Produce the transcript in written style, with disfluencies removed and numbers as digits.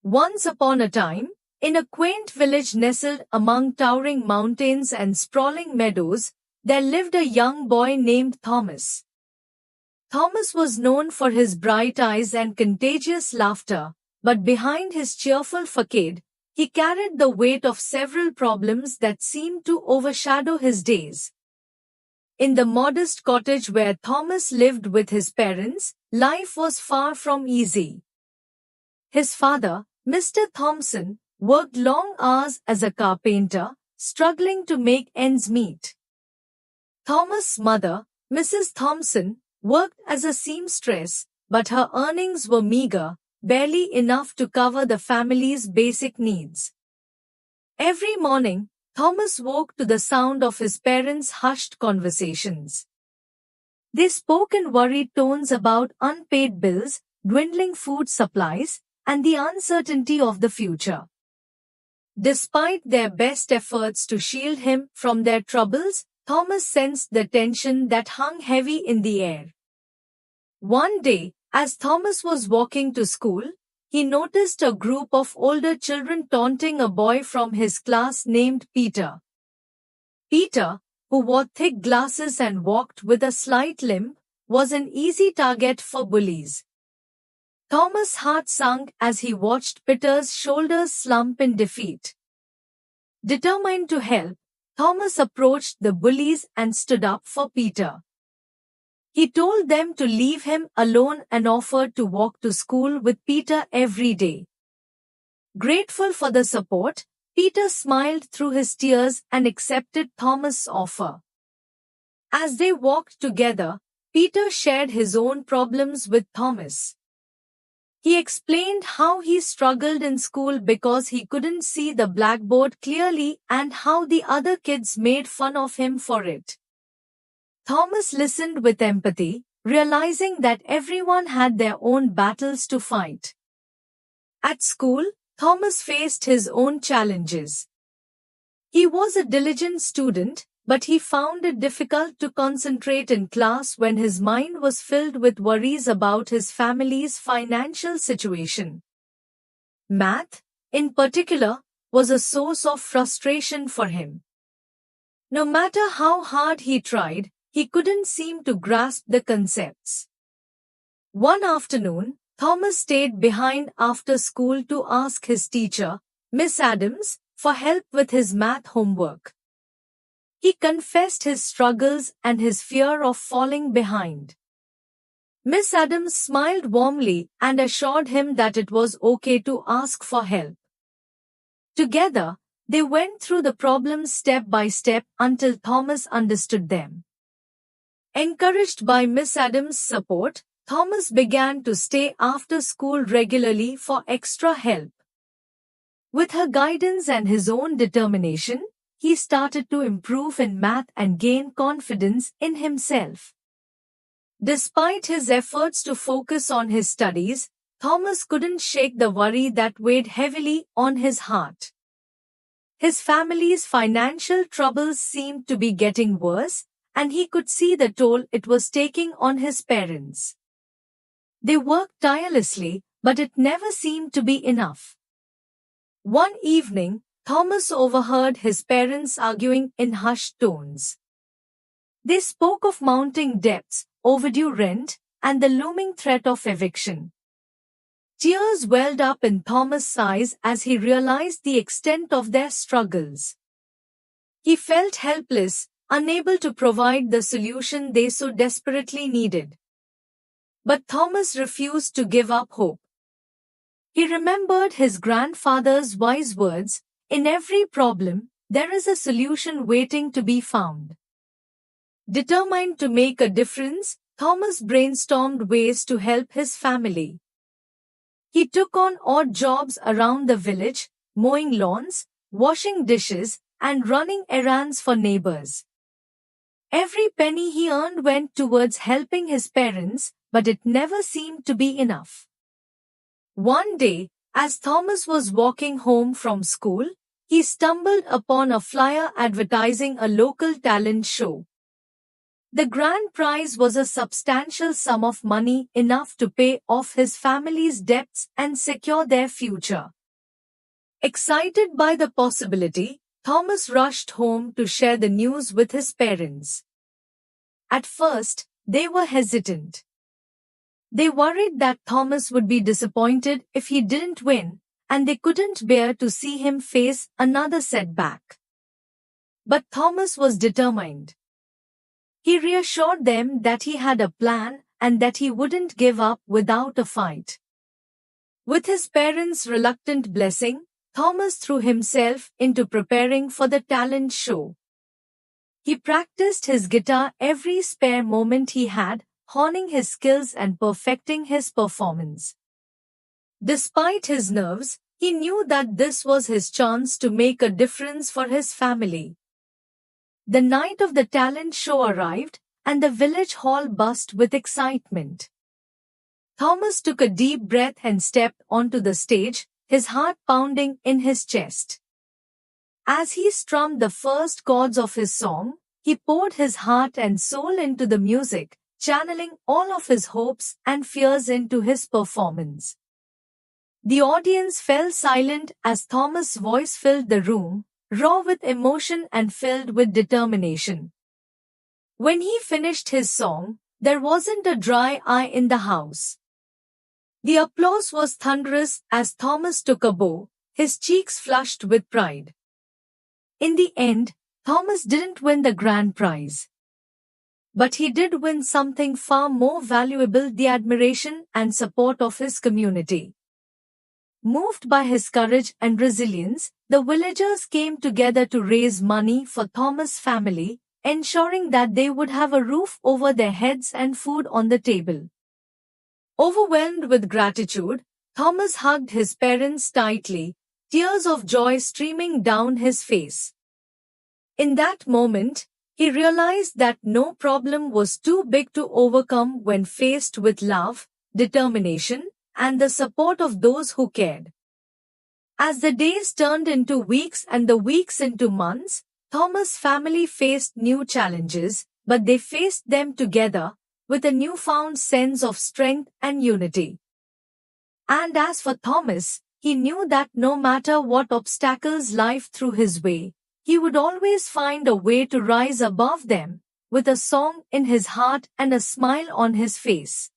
Once upon a time, in a quaint village nestled among towering mountains and sprawling meadows, there lived a young boy named Thomas. Thomas was known for his bright eyes and contagious laughter, but behind his cheerful facade, he carried the weight of several problems that seemed to overshadow his days. In the modest cottage where Thomas lived with his parents, life was far from easy. His father, Mr. Thompson, worked long hours as a carpenter, struggling to make ends meet. Thomas' mother, Mrs. Thompson, worked as a seamstress, but her earnings were meager, barely enough to cover the family's basic needs. Every morning, Thomas woke to the sound of his parents' hushed conversations. They spoke in worried tones about unpaid bills, dwindling food supplies, and the uncertainty of the future. Despite their best efforts to shield him from their troubles, Thomas sensed the tension that hung heavy in the air. One day, as Thomas was walking to school, he noticed a group of older children taunting a boy from his class named Peter. Peter, who wore thick glasses and walked with a slight limp, was an easy target for bullies. Thomas' heart sunk as he watched Peter's shoulders slump in defeat. Determined to help, Thomas approached the bullies and stood up for Peter. He told them to leave him alone and offered to walk to school with Peter every day. Grateful for the support, Peter smiled through his tears and accepted Thomas' offer. As they walked together, Peter shared his own problems with Thomas. He explained how he struggled in school because he couldn't see the blackboard clearly and how the other kids made fun of him for it. Thomas listened with empathy, realizing that everyone had their own battles to fight. At school, Thomas faced his own challenges. He was a diligent student, but he found it difficult to concentrate in class when his mind was filled with worries about his family's financial situation. Math, in particular, was a source of frustration for him. No matter how hard he tried, he couldn't seem to grasp the concepts. One afternoon, Thomas stayed behind after school to ask his teacher, Miss Adams, for help with his math homework. He confessed his struggles and his fear of falling behind. Miss Adams smiled warmly and assured him that it was okay to ask for help. Together, they went through the problems step by step until Thomas understood them. Encouraged by Miss Adams' support, Thomas began to stay after school regularly for extra help. With her guidance and his own determination, he started to improve in math and gain confidence in himself. Despite his efforts to focus on his studies, Thomas couldn't shake the worry that weighed heavily on his heart. His family's financial troubles seemed to be getting worse, and he could see the toll it was taking on his parents. They worked tirelessly, but it never seemed to be enough. One evening, Thomas overheard his parents arguing in hushed tones. They spoke of mounting debts, overdue rent, and the looming threat of eviction. Tears welled up in Thomas' eyes as he realized the extent of their struggles. He felt helpless, unable to provide the solution they so desperately needed. But Thomas refused to give up hope. He remembered his grandfather's wise words, "In every problem, there is a solution waiting to be found." Determined to make a difference, Thomas brainstormed ways to help his family. He took on odd jobs around the village, mowing lawns, washing dishes, and running errands for neighbors. Every penny he earned went towards helping his parents, but it never seemed to be enough. One day, as Thomas was walking home from school, he stumbled upon a flyer advertising a local talent show. The grand prize was a substantial sum of money, enough to pay off his family's debts and secure their future. Excited by the possibility, Thomas rushed home to share the news with his parents. At first, they were hesitant. They worried that Thomas would be disappointed if he didn't win, and they couldn't bear to see him face another setback. But Thomas was determined. He reassured them that he had a plan and that he wouldn't give up without a fight. With his parents' reluctant blessing, Thomas threw himself into preparing for the talent show. He practiced his guitar every spare moment he had, honing his skills and perfecting his performance. Despite his nerves, he knew that this was his chance to make a difference for his family. The night of the talent show arrived, and the village hall buzzed with excitement. Thomas took a deep breath and stepped onto the stage, his heart pounding in his chest. As he strummed the first chords of his song, he poured his heart and soul into the music, channeling all of his hopes and fears into his performance. The audience fell silent as Thomas' voice filled the room, raw with emotion and filled with determination. When he finished his song, there wasn't a dry eye in the house. The applause was thunderous as Thomas took a bow, his cheeks flushed with pride. In the end, Thomas didn't win the grand prize. But he did win something far more valuable: the admiration and support of his community. Moved by his courage and resilience, the villagers came together to raise money for Thomas' family, ensuring that they would have a roof over their heads and food on the table. Overwhelmed with gratitude, Thomas hugged his parents tightly, tears of joy streaming down his face. In that moment, he realized that no problem was too big to overcome when faced with love, determination, and the support of those who cared. As the days turned into weeks and the weeks into months, Thomas' family faced new challenges, but they faced them together, with a newfound sense of strength and unity. And as for Thomas, he knew that no matter what obstacles life threw his way, he would always find a way to rise above them, with a song in his heart and a smile on his face.